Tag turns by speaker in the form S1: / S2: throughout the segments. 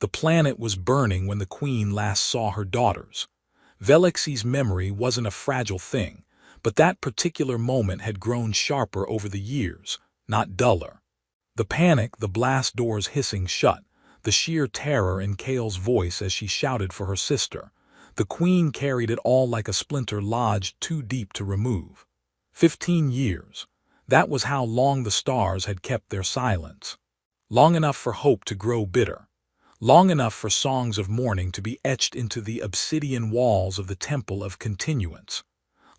S1: The planet was burning when the Queen last saw her daughters. Velexi's memory wasn't a fragile thing, but that particular moment had grown sharper over the years, not duller. The panic, the blast doors hissing shut, the sheer terror in Kale's voice as she shouted for her sister. The Queen carried it all like a splinter lodged too deep to remove. 15 years. That was how long the stars had kept their silence. Long enough for hope to grow bitter. Long enough for songs of mourning to be etched into the obsidian walls of the Temple of Continuance.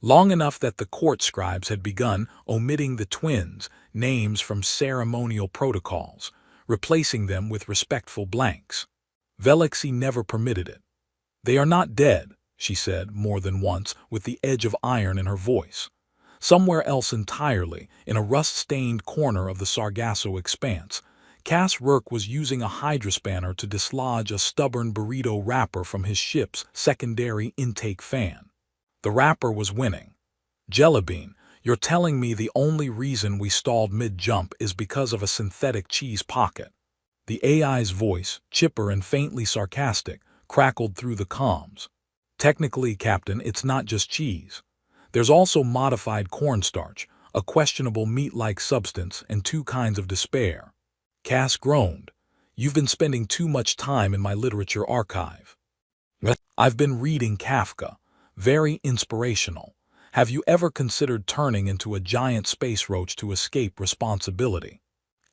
S1: Long enough that the court scribes had begun omitting the twins' names from ceremonial protocols, replacing them with respectful blanks. Velexi never permitted it. "They are not dead," she said more than once with the edge of iron in her voice. Somewhere else entirely, in a rust-stained corner of the Sargasso expanse, Cass Rourke was using a hydrospanner to dislodge a stubborn burrito wrapper from his ship's secondary intake fan. The wrapper was winning. "Jellybean, you're telling me the only reason we stalled mid-jump is because of a synthetic cheese pocket?" The AI's voice, chipper and faintly sarcastic, crackled through the comms. "Technically, Captain, it's not just cheese. There's also modified cornstarch, a questionable meat-like substance, and two kinds of despair." Cass groaned. "You've been spending too much time in my literature archive." "I've been reading Kafka. Very inspirational. Have you ever considered turning into a giant space roach to escape responsibility?"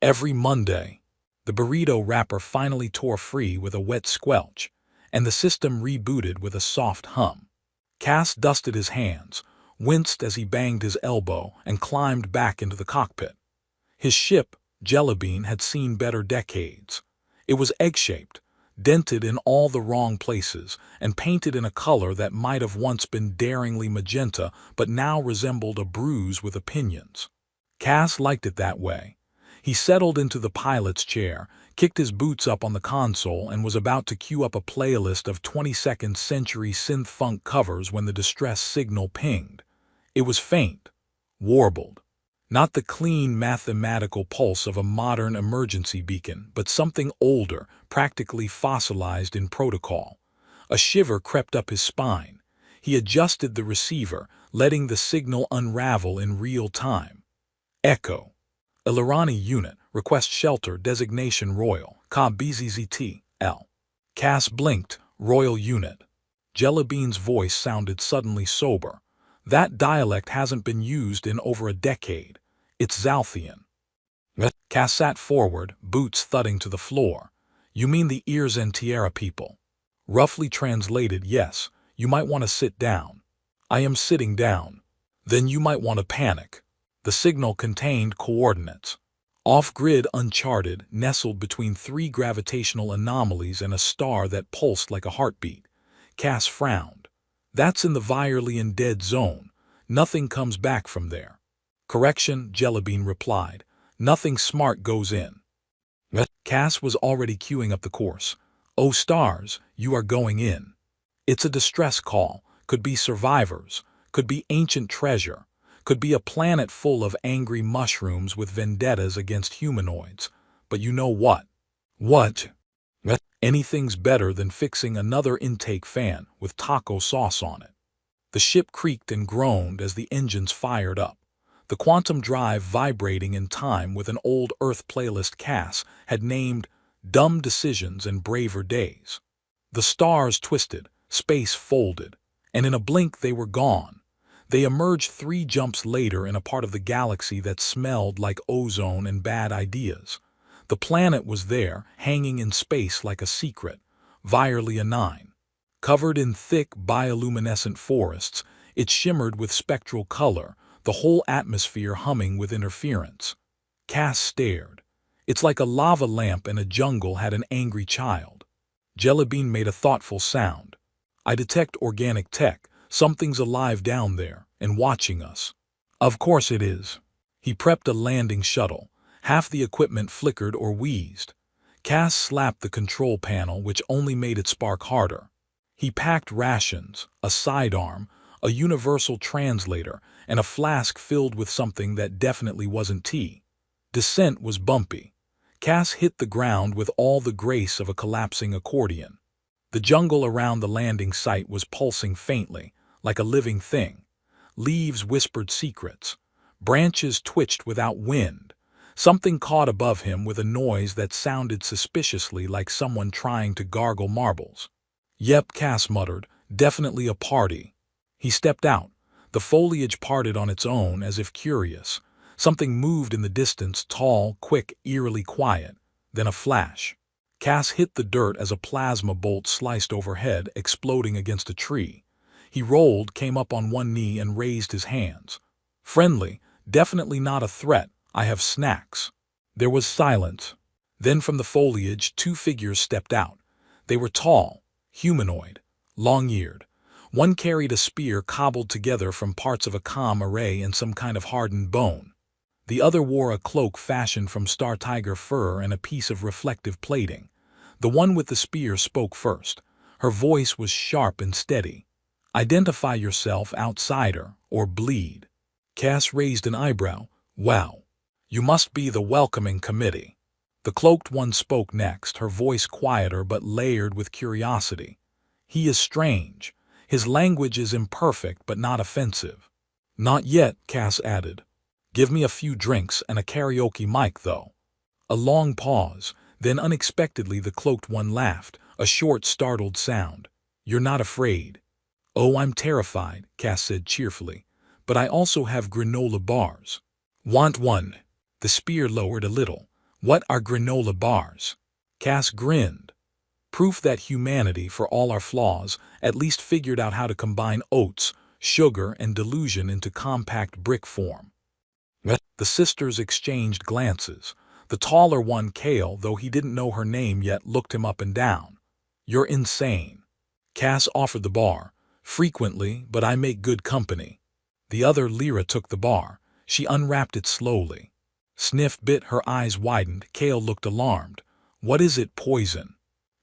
S1: "Every Monday." The burrito wrapper finally tore free with a wet squelch, and the system rebooted with a soft hum. Cass dusted his hands, winced as he banged his elbow, and climbed back into the cockpit. His ship, Jellybean, had seen better decades. It was egg-shaped, dented in all the wrong places, and painted in a color that might have once been daringly magenta but now resembled a bruise with opinions. Cass liked it that way. He settled into the pilot's chair, kicked his boots up on the console, and was about to cue up a playlist of 22nd century synth-funk covers when the distress signal pinged. It was faint, warbled. Not the clean mathematical pulse of a modern emergency beacon, but something older, practically fossilized in protocol. A shiver crept up his spine. He adjusted the receiver, letting the signal unravel in real time. Echo. Ilirani unit, request shelter, designation Royal, Ka BZZT, L. Cass blinked, Royal unit. Jellybean's voice sounded suddenly sober. "That dialect hasn't been used in over a decade. It's Zalthian." Cass sat forward, boots thudding to the floor. "You mean the Ears and Tierra people?" "Roughly translated, yes. You might want to sit down." "I am sitting down." "Then you might want to panic." The signal contained coordinates. Off-grid, uncharted, nestled between 3 gravitational anomalies and a star that pulsed like a heartbeat. Cass frowned. "That's in the Virelian dead zone. Nothing comes back from there." "Correction," Jellybean replied. "Nothing smart goes in." Cass was already queuing up the course. "Oh stars, you are going in." It's a distress call. Could be survivors. Could be ancient treasure. Could be a planet full of angry mushrooms with vendettas against humanoids. But you know what? What? Anything's better than fixing another intake fan with taco sauce on it. The ship creaked and groaned as the engines fired up. The quantum drive vibrating in time with an old Earth playlist Cass had named Dumb Decisions and Braver Days. The stars twisted, space folded, and in a blink they were gone. They emerged 3 jumps later in a part of the galaxy that smelled like ozone and bad ideas. The planet was there, hanging in space like a secret, Virelia 9. Covered in thick bioluminescent forests, it shimmered with spectral color, the whole atmosphere humming with interference. Cass stared. "It's like a lava lamp and a jungle had an angry child." Jellybean made a thoughtful sound. "I detect organic tech. Something's alive down there, and watching us." "Of course it is." He prepped a landing shuttle. Half the equipment flickered or wheezed. Cass slapped the control panel, which only made it spark harder. He packed rations, a sidearm, a universal translator, and a flask filled with something that definitely wasn't tea. Descent was bumpy. Cass hit the ground with all the grace of a collapsing accordion. The jungle around the landing site was pulsing faintly, like a living thing. Leaves whispered secrets. Branches twitched without wind. Something caught above him with a noise that sounded suspiciously like someone trying to gargle marbles. "Yep," Cass muttered, "definitely a party." He stepped out. The foliage parted on its own as if curious. Something moved in the distance, tall, quick, eerily quiet. Then a flash. Cass hit the dirt as a plasma bolt sliced overhead, exploding against a tree. He rolled, came up on one knee, and raised his hands. "Friendly, definitely not a threat. I have snacks." There was silence. Then from the foliage, two figures stepped out. They were tall, humanoid, long-eared. One carried a spear cobbled together from parts of a comm array and some kind of hardened bone. The other wore a cloak fashioned from star tiger fur and a piece of reflective plating. The one with the spear spoke first. Her voice was sharp and steady. "Identify yourself, outsider, or bleed." Cass raised an eyebrow. "Wow. You must be the welcoming committee." The cloaked one spoke next, her voice quieter but layered with curiosity. "He is strange. His language is imperfect but not offensive." "Not yet," Cass added. "Give me a few drinks and a karaoke mic, though." A long pause, then unexpectedly the cloaked one laughed, a short, startled sound. "You're not afraid?" "Oh, I'm terrified," Cass said cheerfully. "But I also have granola bars." "Want one?" The spear lowered a little. "What are granola bars?" Cass grinned. "Proof that humanity, for all our flaws, at least figured out how to combine oats, sugar, and delusion into compact brick form." The sisters exchanged glances. The taller one, Kale, though he didn't know her name yet, looked him up and down. "You're insane." Cass offered the bar. "Frequently, but I make good company." The other, Lyra, took the bar. She unwrapped it slowly. Sniff bit, her eyes widened. Kale looked alarmed. "What is it, poison?"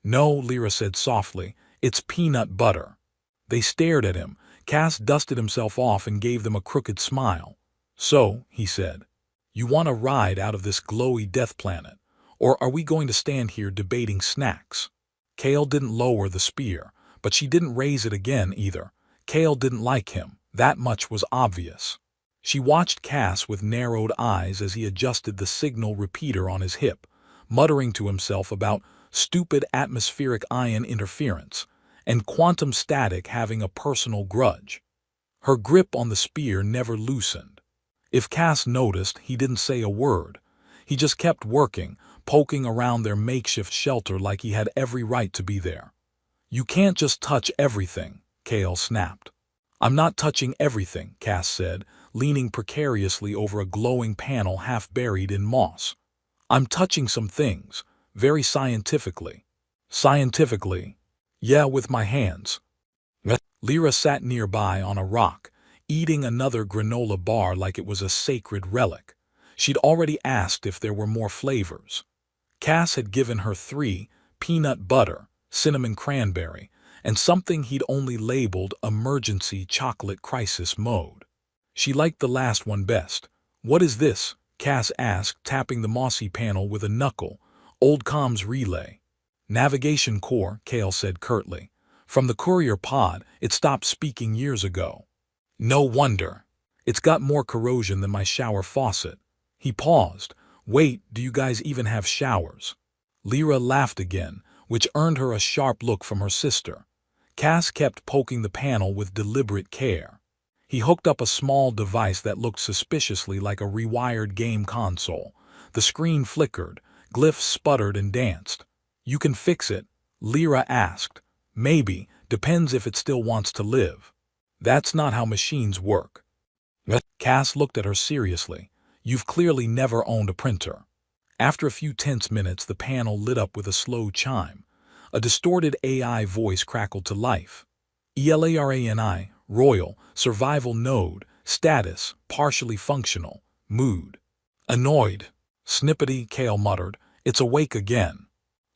S1: "No," Lyra said softly. "It's peanut butter." They stared at him. Cass dusted himself off and gave them a crooked smile. "So," he said, "you want a ride out of this glowy death planet? Or are we going to stand here debating snacks?" Kale didn't lower the spear, but she didn't raise it again either. Kale didn't like him. That much was obvious. She watched Cass with narrowed eyes as he adjusted the signal repeater on his hip, muttering to himself about stupid atmospheric ion interference and quantum static having a personal grudge. Her grip on the spear never loosened. If Cass noticed, he didn't say a word. He just kept working, poking around their makeshift shelter like he had every right to be there. "You can't just touch everything," Kale snapped. "I'm not touching everything," Cass said, leaning precariously over a glowing panel half buried in moss. "I'm touching some things, very scientifically." "Scientifically?" "Yeah, with my hands." Lyra sat nearby on a rock, eating another granola bar like it was a sacred relic. She'd already asked if there were more flavors. Cass had given her 3: peanut butter, cinnamon cranberry, and something he'd only labeled emergency chocolate crisis mode. She liked the last one best. "What is this?" Cass asked, tapping the mossy panel with a knuckle. "Old comms relay." "Navigation core," Kale said curtly. "From the courier pod, it stopped speaking years ago." "No wonder. It's got more corrosion than my shower faucet." He paused. "Wait, do you guys even have showers?" Lyra laughed again, which earned her a sharp look from her sister. Cass kept poking the panel with deliberate care. He hooked up a small device that looked suspiciously like a rewired game console. The screen flickered, glyphs sputtered and danced. "You can fix it?" Lyra asked. "Maybe, depends if it still wants to live." "That's not how machines work." Cass looked at her seriously. "You've clearly never owned a printer." After a few tense minutes, the panel lit up with a slow chime. A distorted AI voice crackled to life. "ELARANI, Royal, Survival Node, Status, Partially Functional, Mood." "Annoyed." "Snippety," Kale muttered. "It's awake again."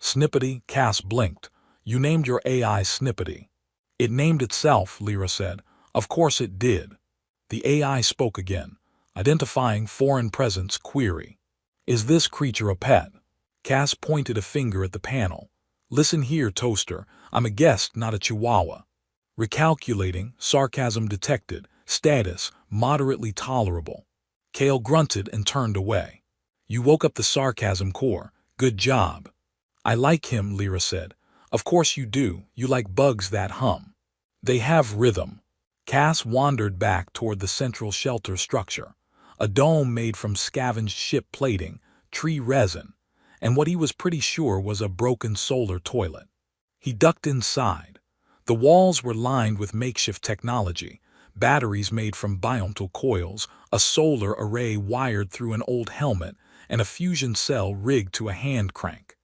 S1: "Snippety," Cass blinked. "You named your AI Snippety." "It named itself," Lyra said. "Of course it did." The AI spoke again. "Identifying foreign presence query. Is this creature a pet?" Cass pointed a finger at the panel. Listen here, Toaster. I'm a guest, not a chihuahua. Recalculating, sarcasm detected, status, moderately tolerable. Kale grunted and turned away. You woke up the sarcasm core. Good job. I like him, Lyra said. Of course you do, you like bugs that hum. They have rhythm. Cass wandered back toward the central shelter structure, a dome made from scavenged ship plating, tree resin, and what he was pretty sure was a broken solar toilet. He ducked inside. The walls were lined with makeshift technology, batteries made from biomtal coils, a solar array wired through an old helmet, and a fusion cell rigged to a hand crank.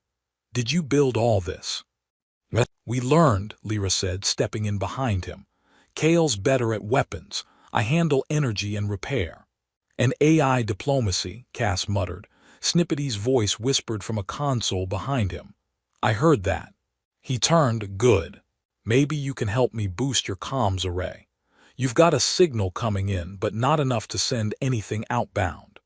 S1: Did you build all this? We learned, Lyra said, stepping in behind him. Kale's better at weapons. I handle energy and repair. And AI diplomacy, Cass muttered. Snippety's voice whispered from a console behind him. I heard that. He turned. Good. Maybe you can help me boost your comms array. You've got a signal coming in, but not enough to send anything outbound.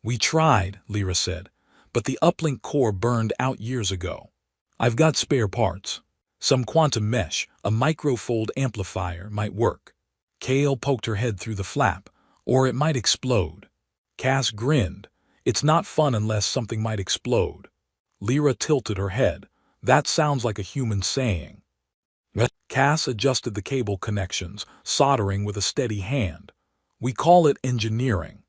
S1: We tried, Lyra said, but the uplink core burned out years ago. I've got spare parts. Some quantum mesh, a microfold amplifier might work. Kale poked her head through the flap, or it might explode. Cass grinned. It's not fun unless something might explode. Lyra tilted her head. That sounds like a human saying. Cass adjusted the cable connections, soldering with a steady hand. We call it engineering.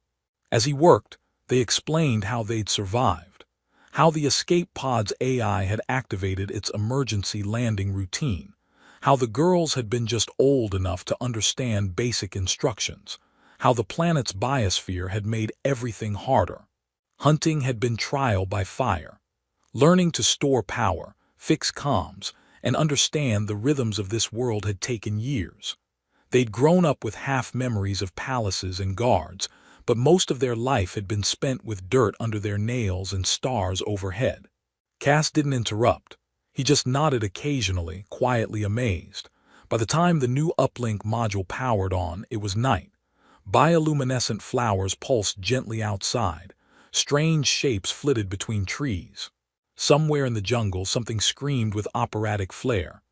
S1: As he worked, they explained how they'd survived, how the escape pod's AI had activated its emergency landing routine, how the girls had been just old enough to understand basic instructions, how the planet's biosphere had made everything harder. Hunting had been trial by fire. Learning to store power, fix comms, and understand the rhythms of this world had taken years. They'd grown up with half memories of palaces and guards, but most of their life had been spent with dirt under their nails and stars overhead. Cass didn't interrupt. He just nodded occasionally, quietly amazed. By the time the new uplink module powered on, it was night. Bioluminescent flowers pulsed gently outside. Strange shapes flitted between trees. Somewhere in the jungle, something screamed with operatic flair.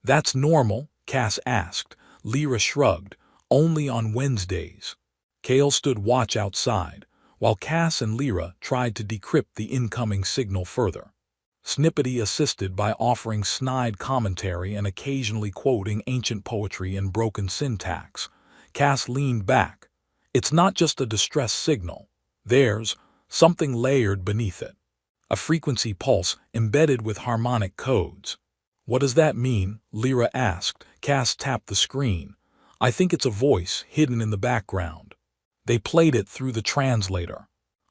S1: That's normal, Cass asked. Lyra shrugged. Only on Wednesdays. Kale stood watch outside, while Cass and Lyra tried to decrypt the incoming signal further. Snippety assisted by offering snide commentary and occasionally quoting ancient poetry in broken syntax. Cass leaned back. It's not just a distress signal. There's something layered beneath it. A frequency pulse embedded with harmonic codes. What does that mean? Lyra asked. Cass tapped the screen. I think it's a voice hidden in the background. They played it through the translator.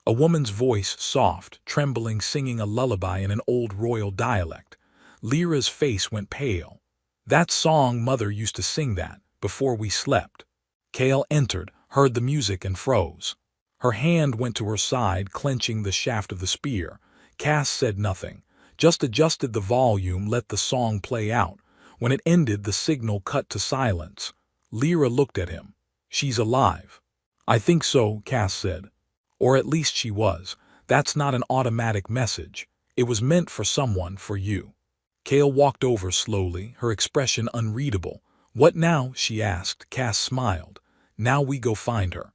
S1: A woman's voice, soft, trembling, singing a lullaby in an old royal dialect. Lyra's face went pale. That song Mother used to sing that, before we slept. Kale entered, heard the music and froze. Her hand went to her side, clenching the shaft of the spear. Cass said nothing, just adjusted the volume, let the song play out. When it ended, the signal cut to silence. Lyra looked at him. She's alive. I think so, Cass said. Or at least she was. That's not an automatic message. It was meant for someone, for you. Kale walked over slowly, her expression unreadable. What now? She asked. Cass smiled. Now we go find her.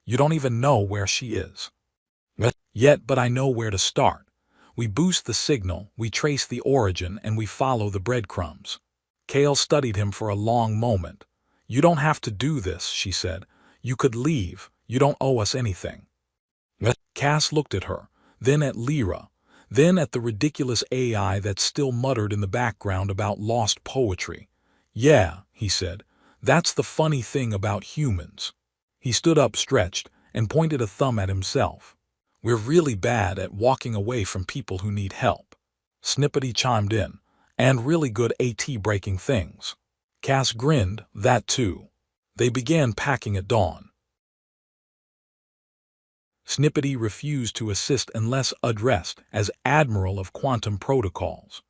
S1: You don't even know where she is. Yet, but I know where to start. We boost the signal, we trace the origin, and we follow the breadcrumbs. Kale studied him for a long moment. You don't have to do this, she said. You could leave. You don't owe us anything. Cass looked at her, then at Lyra, then at the ridiculous AI that still muttered in the background about lost poetry. Yeah, he said, that's the funny thing about humans. He stood up, stretched, and pointed a thumb at himself. We're really bad at walking away from people who need help. Snippety chimed in, and really good at breaking things. Cass grinned, that too. They began packing at dawn. Snippety refused to assist unless addressed as Admiral of Quantum Protocols.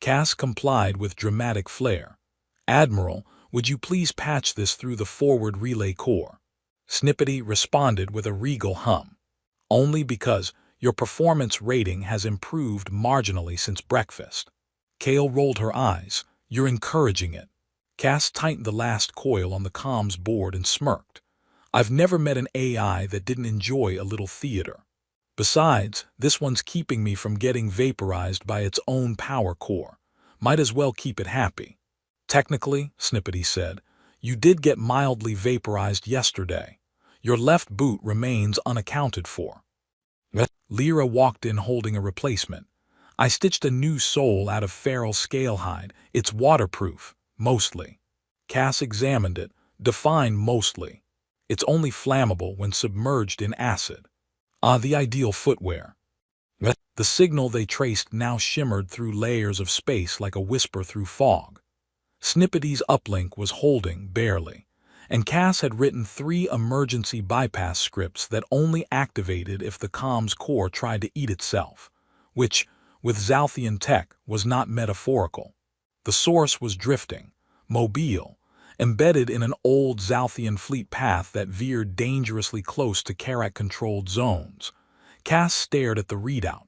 S1: Cass complied with dramatic flair. Admiral, would you please patch this through the forward relay core? Snippety responded with a regal hum. Only because Your performance rating has improved marginally since breakfast. Kale rolled her eyes. You're encouraging it. Cass tightened the last coil on the comms board and smirked. I've never met an AI that didn't enjoy a little theater. Besides, this one's keeping me from getting vaporized by its own power core. Might as well keep it happy. Technically, Snippety said, you did get mildly vaporized yesterday. Your left boot remains unaccounted for. Lyra walked in holding a replacement. I stitched a new sole out of feral scalehide. It's waterproof, mostly. Cass examined it. Define mostly. It's only flammable when submerged in acid. The ideal footwear. The signal they traced now shimmered through layers of space like a whisper through fog. Snippety's uplink was holding, barely, and Cass had written 3 emergency bypass scripts that only activated if the comms core tried to eat itself, which, with Zalthian tech, was not metaphorical. The source was drifting, mobile, embedded in an old Zalthian fleet path that veered dangerously close to Karak-controlled zones. Cass stared at the readout.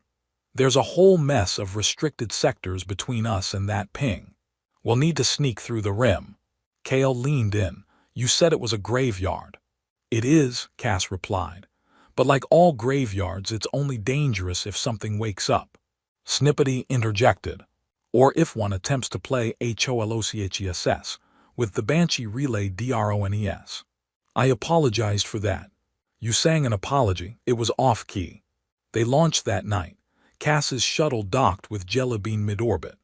S1: There's a whole mess of restricted sectors between us and that ping. We'll need to sneak through the rim. Kale leaned in. You said it was a graveyard. It is, Cass replied. But like all graveyards, it's only dangerous if something wakes up. Snippety interjected. Or if one attempts to play HOLOCHESS with the Banshee Relay DRONES. I apologized for that. You sang an apology. It was off-key. They launched that night. Cass's shuttle docked with Jellybean mid-orbit.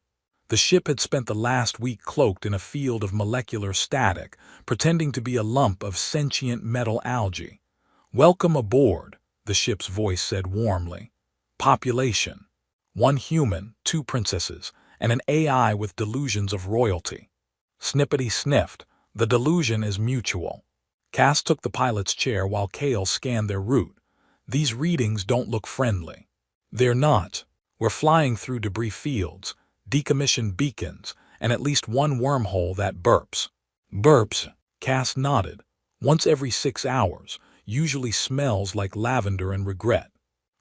S1: The ship had spent the last week cloaked in a field of molecular static, pretending to be a lump of sentient metal algae. Welcome aboard, the ship's voice said warmly. Population. 1 human, 2 princesses, and an AI with delusions of royalty. Snippety sniffed. The delusion is mutual. Cass took the pilot's chair while Kale scanned their route. These readings don't look friendly. They're not. We're flying through debris fields, decommissioned beacons, and at least 1 wormhole that burps. Burps, Cass nodded. Once every 6 hours, usually smells like lavender and regret.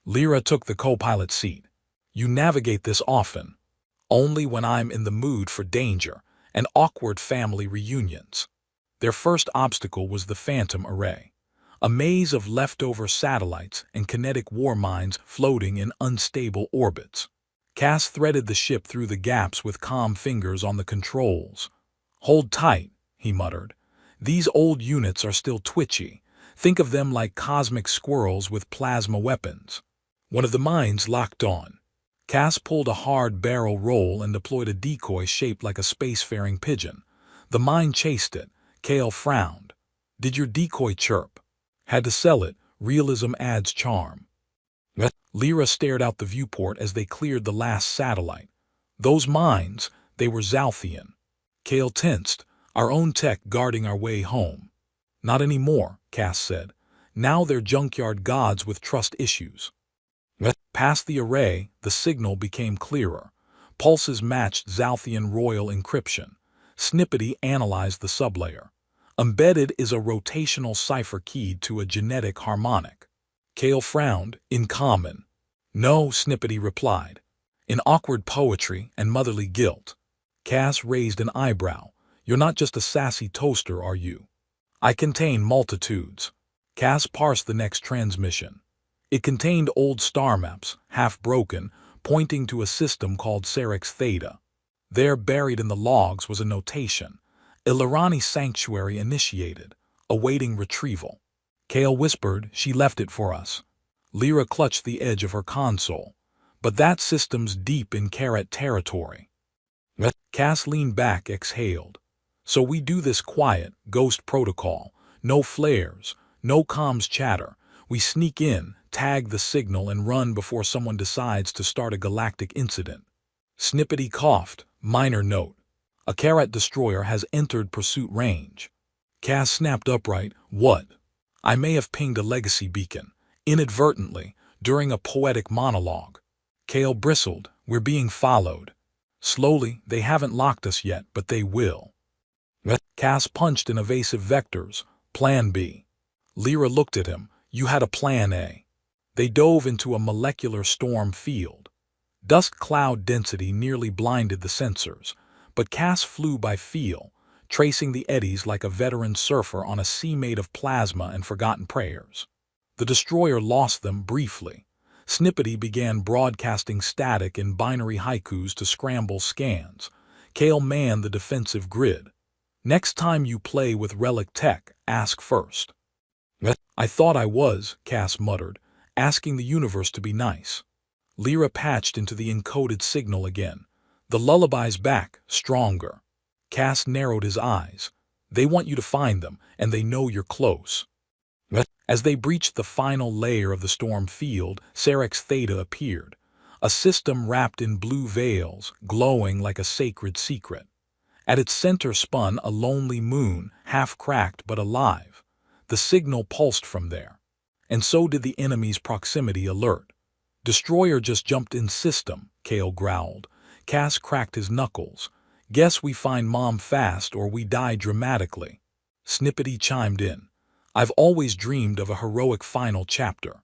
S1: Lyra took the co-pilot seat. You navigate this often. Only when I'm in the mood for danger and awkward family reunions. Their first obstacle was the Phantom Array, a maze of leftover satellites and kinetic war mines floating in unstable orbits. Cass threaded the ship through the gaps with calm fingers on the controls. Hold tight, he muttered. These old units are still twitchy. Think of them like cosmic squirrels with plasma weapons. One of the mines locked on. Cass pulled a hard barrel roll and deployed a decoy shaped like a spacefaring pigeon. The mine chased it. Kale frowned. Did your decoy chirp? Had to sell it. Realism adds charm. Lyra stared out the viewport as they cleared the last satellite. Those mines, they were Zalthian. Kale tensed. Our own tech guarding our way home. Not anymore, Cass said. Now they're junkyard gods with trust issues. Past the array, the signal became clearer. Pulses matched Zalthian royal encryption. Snippety analyzed the sublayer. Embedded is a rotational cipher keyed to a genetic harmonic. Kale frowned. In common. No, Snippety replied. In awkward poetry and motherly guilt. Cass raised an eyebrow. You're not just a sassy toaster, are you? I contain multitudes. Cass parsed the next transmission. It contained old star maps, half broken, pointing to a system called Cerex Theta. There, buried in the logs, was a notation. Ilirani Sanctuary initiated, awaiting retrieval. Kale whispered, she left it for us. Lyra clutched the edge of her console. But that system's deep in Karat territory. Cass leaned back, exhaled. So we do this quiet, ghost protocol. No flares, no comms chatter. We sneak in, tag the signal, and run before someone decides to start a galactic incident. Snippety coughed. Minor note. A Karat destroyer has entered pursuit range. Cass snapped upright. What? I may have pinged a legacy beacon, inadvertently, during a poetic monologue. Kale bristled. We're being followed. Slowly, they haven't locked us yet, but they will. Cass punched in evasive vectors. Plan B. Lyra looked at him. You had a plan A. They dove into a molecular storm field. Dust cloud density nearly blinded the sensors, but Cass flew by feel, tracing the eddies like a veteran surfer on a sea made of plasma and forgotten prayers. The destroyer lost them briefly. Snippety began broadcasting static in binary haikus to scramble scans. Kale manned the defensive grid. Next time you play with relic tech, ask first. I thought I was, Cass muttered, asking the universe to be nice. Lyra patched into the encoded signal again. The lullaby's back, stronger. Cass narrowed his eyes. They want you to find them, and they know you're close. As they breached the final layer of the storm field, Cerex Theta appeared, a system wrapped in blue veils, glowing like a sacred secret. At its center spun a lonely moon, half cracked but alive. The signal pulsed from there. And so did the enemy's proximity alert. Destroyer just jumped in system, Kale growled. Cass cracked his knuckles. Guess we find Mom fast or we die dramatically. Snippety chimed in. I've always dreamed of a heroic final chapter.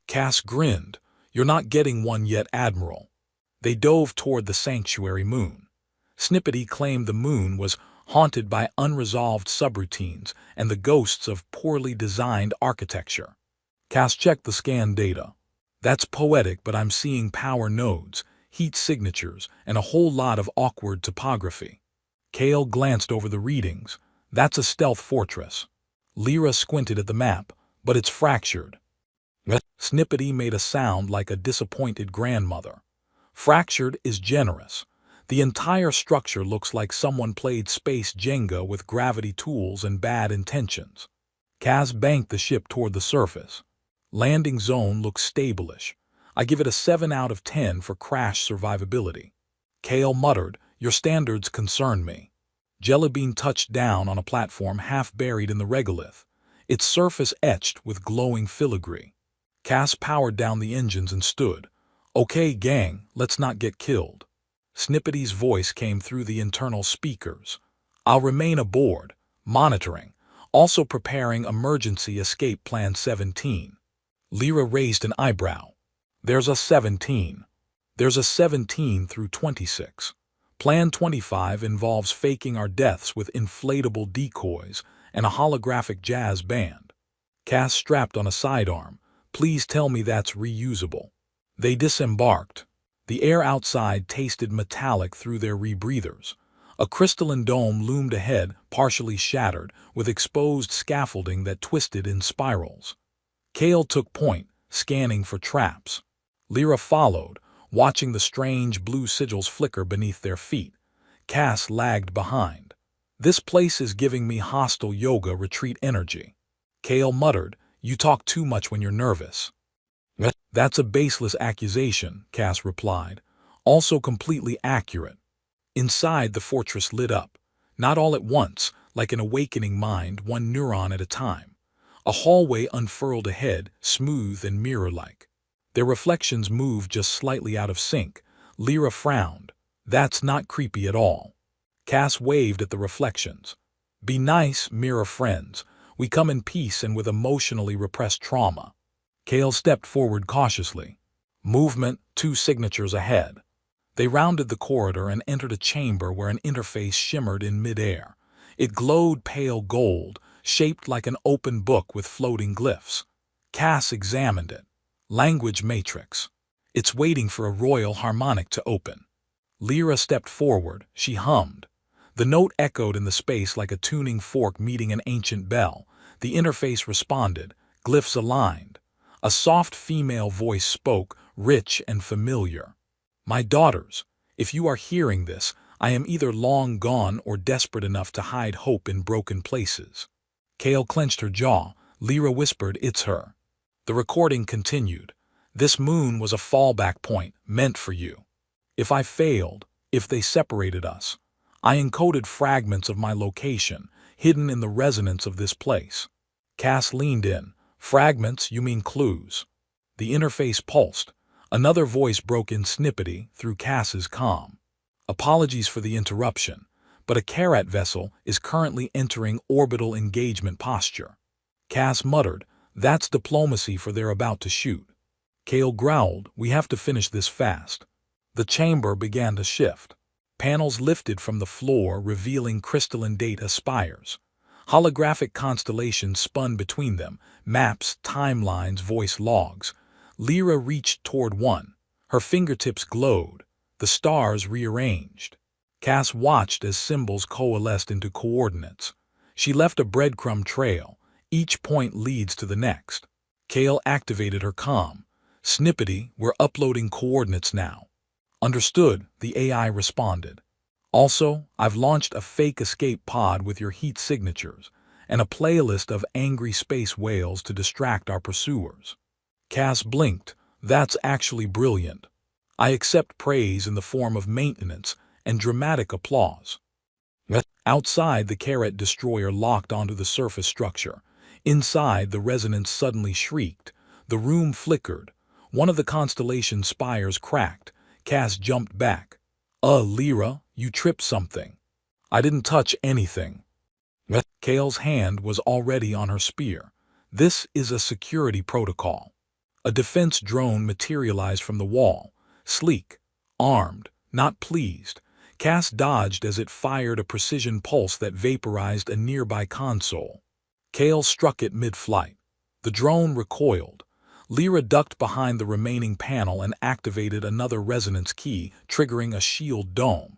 S1: Cass grinned. You're not getting one yet, Admiral. They dove toward the sanctuary moon. Snippety claimed the moon was haunted by unresolved subroutines and the ghosts of poorly designed architecture. Cass checked the scan data. That's poetic, but I'm seeing power nodes, heat signatures, and a whole lot of awkward topography. Kale glanced over the readings. That's a stealth fortress. Lyra squinted at the map, but it's fractured. Snippety made a sound like a disappointed grandmother. Fractured is generous. The entire structure looks like someone played space Jenga with gravity tools and bad intentions. Cass banked the ship toward the surface. Landing zone looks stable-ish. I give it a 7 out of 10 for crash survivability. Kale muttered, your standards concern me. Jellybean touched down on a platform half buried in the regolith, its surface etched with glowing filigree. Cass powered down the engines and stood. Okay, gang, let's not get killed. Snippety's voice came through the internal speakers. I'll remain aboard, monitoring, also preparing emergency escape plan 17. Lyra raised an eyebrow. There's a 17. There's a 17 through 26. Plan 25 involves faking our deaths with inflatable decoys and a holographic jazz band. Cass strapped on a sidearm. Please tell me that's reusable. They disembarked. The air outside tasted metallic through their rebreathers. A crystalline dome loomed ahead, partially shattered, with exposed scaffolding that twisted in spirals. Kale took point, scanning for traps. Lyra followed, watching the strange blue sigils flicker beneath their feet. Cass lagged behind. This place is giving me hostile yoga retreat energy. Kale muttered, you talk too much when you're nervous. That's a baseless accusation, Cass replied, also completely accurate. Inside, the fortress lit up, not all at once, like an awakening mind, one neuron at a time. A hallway unfurled ahead, smooth and mirror-like. Their reflections moved just slightly out of sync. Lyra frowned. That's not creepy at all. Cass waved at the reflections. Be nice, mirror friends. We come in peace and with emotionally repressed trauma. Kale stepped forward cautiously. Movement, 2 signatures ahead. They rounded the corridor and entered a chamber where an interface shimmered in midair. It glowed pale gold, shaped like an open book with floating glyphs. Cass examined it. Language matrix. It's waiting for a royal harmonic to open. Lyra stepped forward. She hummed. The note echoed in the space like a tuning fork meeting an ancient bell. The interface responded, glyphs aligned. A soft female voice spoke, rich and familiar. My daughters, if you are hearing this, I am either long gone or desperate enough to hide hope in broken places. Kale clenched her jaw. Lyra whispered, it's her. The recording continued. This moon was a fallback point, meant for you. If I failed, if they separated us, I encoded fragments of my location, hidden in the resonance of this place. Cass leaned in. Fragments, you mean clues. The interface pulsed. Another voice broke in snippety through Cass's comm. Apologies for the interruption, but a Karat vessel is currently entering orbital engagement posture. Cass muttered, That's diplomacy for they're about to shoot. Kale growled, we have to finish this fast. The chamber began to shift. Panels lifted from the floor, revealing crystalline data spires. Holographic constellations spun between them, maps, timelines, voice logs. Lyra reached toward one. Her fingertips glowed. The stars rearranged. Cass watched as symbols coalesced into coordinates. She left a breadcrumb trail. Each point leads to the next. Kale activated her comm. Snippety, we're uploading coordinates now. Understood, the AI responded. Also, I've launched a fake escape pod with your heat signatures, and a playlist of angry space whales to distract our pursuers. Cass blinked. That's actually brilliant. I accept praise in the form of maintenance and dramatic applause. Outside, the Carrot destroyer locked onto the surface structure. Inside, the resonance suddenly shrieked. The room flickered. One of the constellation spires cracked. Cass jumped back. Lyra, you tripped something. I didn't touch anything. Kale's hand was already on her spear. This is a security protocol. A defense drone materialized from the wall. Sleek, armed, not pleased. Cass dodged as it fired a precision pulse that vaporized a nearby console. Kale struck it mid-flight. The drone recoiled. Lyra ducked behind the remaining panel and activated another resonance key, triggering a shield dome.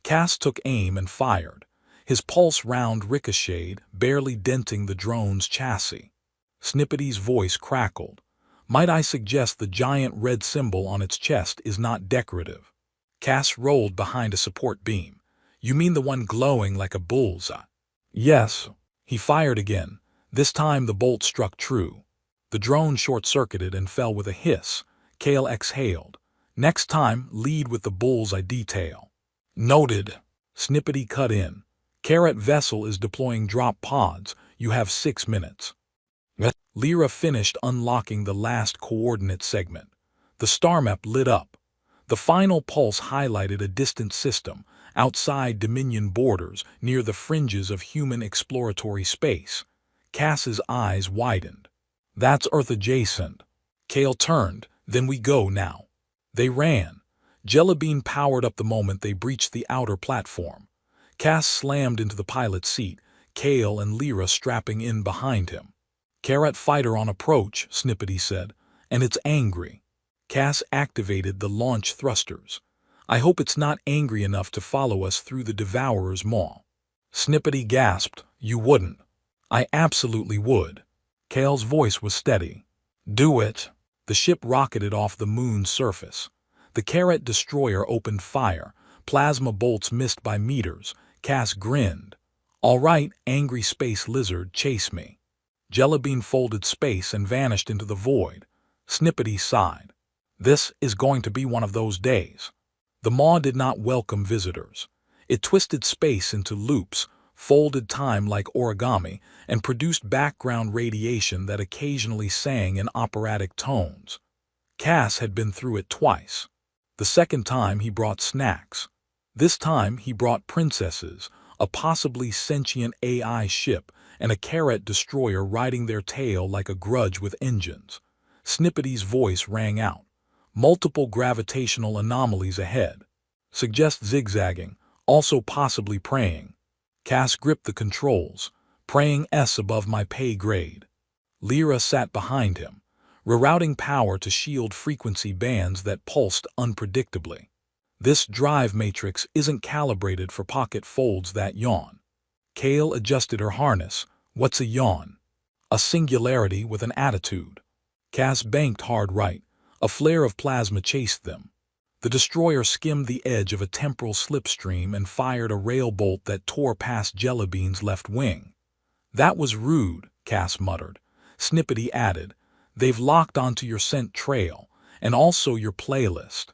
S1: Cass took aim and fired. His pulse round ricocheted, barely denting the drone's chassis. Snippety's voice crackled. Might I suggest the giant red symbol on its chest is not decorative? Cass rolled behind a support beam. You mean the one glowing like a bullseye? Yes. He fired again. This time the bolt struck true. The drone short-circuited and fell with a hiss. Kale exhaled. Next time, lead with the bullseye detail. Noted. Snippety cut in. Carrot vessel is deploying drop pods. You have 6 minutes. Lyra finished unlocking the last coordinate segment. The star map lit up. The final pulse highlighted a distant system, outside Dominion borders, near the fringes of human exploratory space. Cass's eyes widened. That's Earth adjacent. Kale turned. Then we go now. They ran. Jellybean powered up the moment they breached the outer platform. Cass slammed into the pilot's seat, Kale and Lyra strapping in behind him. Carrot fighter on approach, Snippety said, and it's angry. Cass activated the launch thrusters. I hope it's not angry enough to follow us through the Devourer's maw. Snippety gasped, you wouldn't. I absolutely would. Kale's voice was steady. Do it. The ship rocketed off the moon's surface. The Carrot destroyer opened fire. Plasma bolts missed by meters. Cass grinned. All right, angry space lizard, chase me. Jellybean folded space and vanished into the void. Snippety sighed. This is going to be one of those days. The maw did not welcome visitors. It twisted space into loops, folded time like origami, and produced background radiation that occasionally sang in operatic tones. Cass had been through it twice. The second time he brought snacks. This time he brought princesses, a possibly sentient AI ship, and a Carrot destroyer riding their tail like a grudge with engines. Snippety's voice rang out. Multiple gravitational anomalies ahead. Suggest zigzagging, also possibly praying. Cass gripped the controls. Praying S above my pay grade. Lyra sat behind him, rerouting power to shield frequency bands that pulsed unpredictably. This drive matrix isn't calibrated for pocket folds that yawn. Kale adjusted her harness. What's a yawn? A singularity with an attitude. Cass banked hard right. A flare of plasma chased them. The destroyer skimmed the edge of a temporal slipstream and fired a rail bolt that tore past Jellybean's left wing. That was rude, Cass muttered. Snippety added, they've locked onto your scent trail, and also your playlist.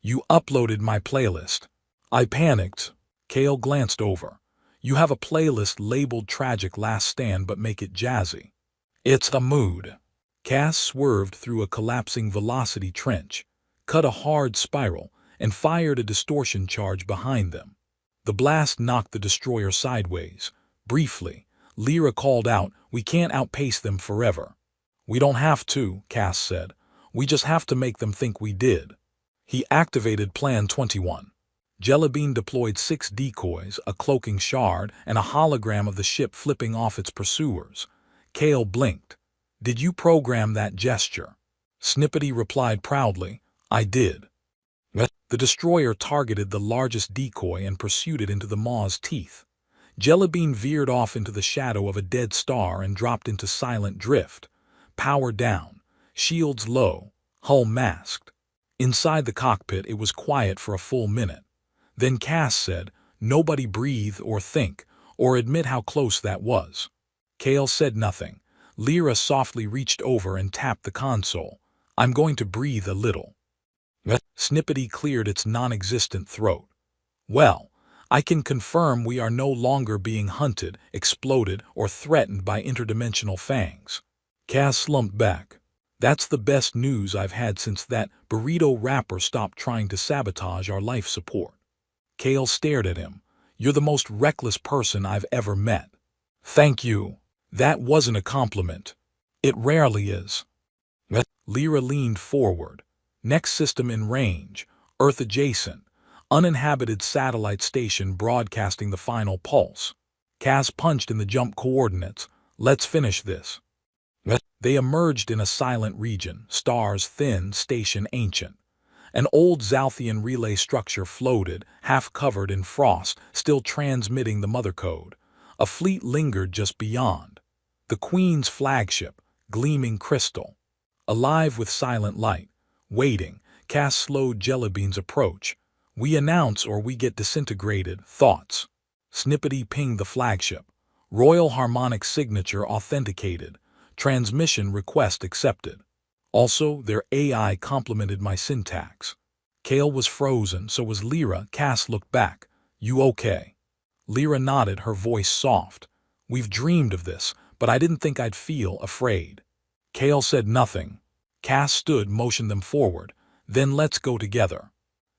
S1: You uploaded my playlist. I panicked. Kale glanced over. You have a playlist labeled Tragic Last Stand but make it jazzy. It's a mood. Cass swerved through a collapsing velocity trench, cut a hard spiral, and fired a distortion charge behind them. The blast knocked the destroyer sideways. Briefly, Lyra called out, "We can't outpace them forever." "We don't have to," Cass said. "We just have to make them think we did." He activated Plan 21. Jellybean deployed 6 decoys, a cloaking shard, and a hologram of the ship flipping off its pursuers. Kale blinked. "Did you program that gesture?" Snippety replied proudly, "I did." The destroyer targeted the largest decoy and pursued it into the maw's teeth. Jellybean veered off into the shadow of a dead star and dropped into silent drift. Power down, shields low, hull masked. Inside the cockpit it was quiet for a full minute. Then Cass said, "Nobody breathe or think, or admit how close that was." Kale said nothing. Lyra softly reached over and tapped the console. "I'm going to breathe a little." Snippety cleared its non-existent throat. "Well, I can confirm we are no longer being hunted, exploded, or threatened by interdimensional fangs." Cass slumped back. "That's the best news I've had since that burrito wrapper stopped trying to sabotage our life support." Kale stared at him. "You're the most reckless person I've ever met." "Thank you. That wasn't a compliment. It rarely is." Lyra leaned forward. "Next system in range, Earth adjacent, uninhabited satellite station broadcasting the final pulse." Cass punched in the jump coordinates. "Let's finish this." They emerged in a silent region, stars thin, station ancient. An old Zalthian relay structure floated, half covered in frost, still transmitting the mother code. A fleet lingered just beyond. The Queen's flagship, gleaming crystal. Alive with silent light. Waiting, Cass slowed Jellybean's approach. "We announce or we get disintegrated. Thoughts?" Snippety pinged the flagship. "Royal Harmonic signature authenticated. Transmission request accepted." Also, their AI complimented my syntax. Kale was frozen, so was Lyra. Cass looked back. "You okay?" Lyra nodded, her voice soft. "We've dreamed of this, but I didn't think I'd feel afraid." Kale said nothing. Cass stood, motioned them forward. "Then let's go together."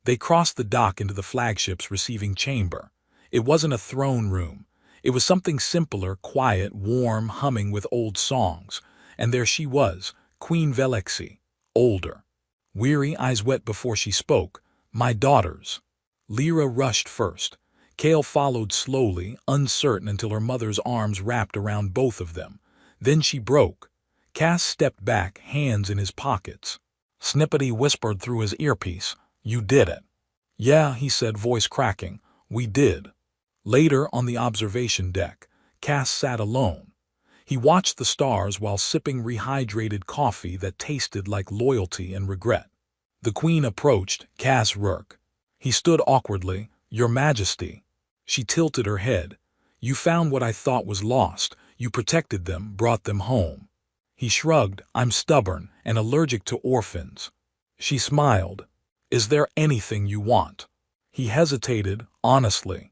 S1: They crossed the dock into the flagship's receiving chamber. It wasn't a throne room. It was something simpler, quiet, warm, humming with old songs. And there she was, Queen Velexi, older. Weary, eyes wet before she spoke. "My daughters." Lyra rushed first. Kale followed slowly, uncertain until her mother's arms wrapped around both of them. Then she broke. Cass stepped back, hands in his pockets. Snippety whispered through his earpiece, "You did it." "Yeah," he said, voice cracking. "We did." Later, on the observation deck, Cass sat alone. He watched the stars while sipping rehydrated coffee that tasted like loyalty and regret. The Queen approached, Cass Rourke. He stood awkwardly. "Your Majesty." She tilted her head. "You found what I thought was lost. You protected them, brought them home." He shrugged. "I'm stubborn and allergic to orphans." She smiled. "Is there anything you want?" He hesitated. "Honestly.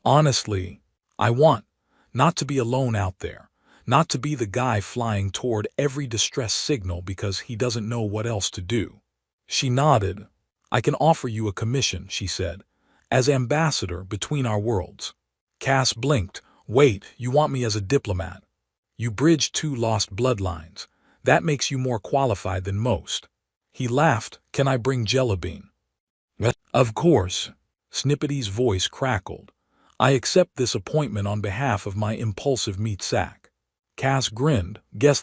S1: Honestly, I want not to be alone out there, not to be the guy flying toward every distress signal because he doesn't know what else to do." She nodded. "I can offer you a commission," she said, "as ambassador between our worlds." Cass blinked. "Wait, you want me as a diplomat? You bridge 2 lost bloodlines. That makes you more qualified than most." He laughed. "Can I bring Jellybean?" "Of course." Snippety's voice crackled. "I accept this appointment on behalf of my impulsive meat sack." Cass grinned. "Guess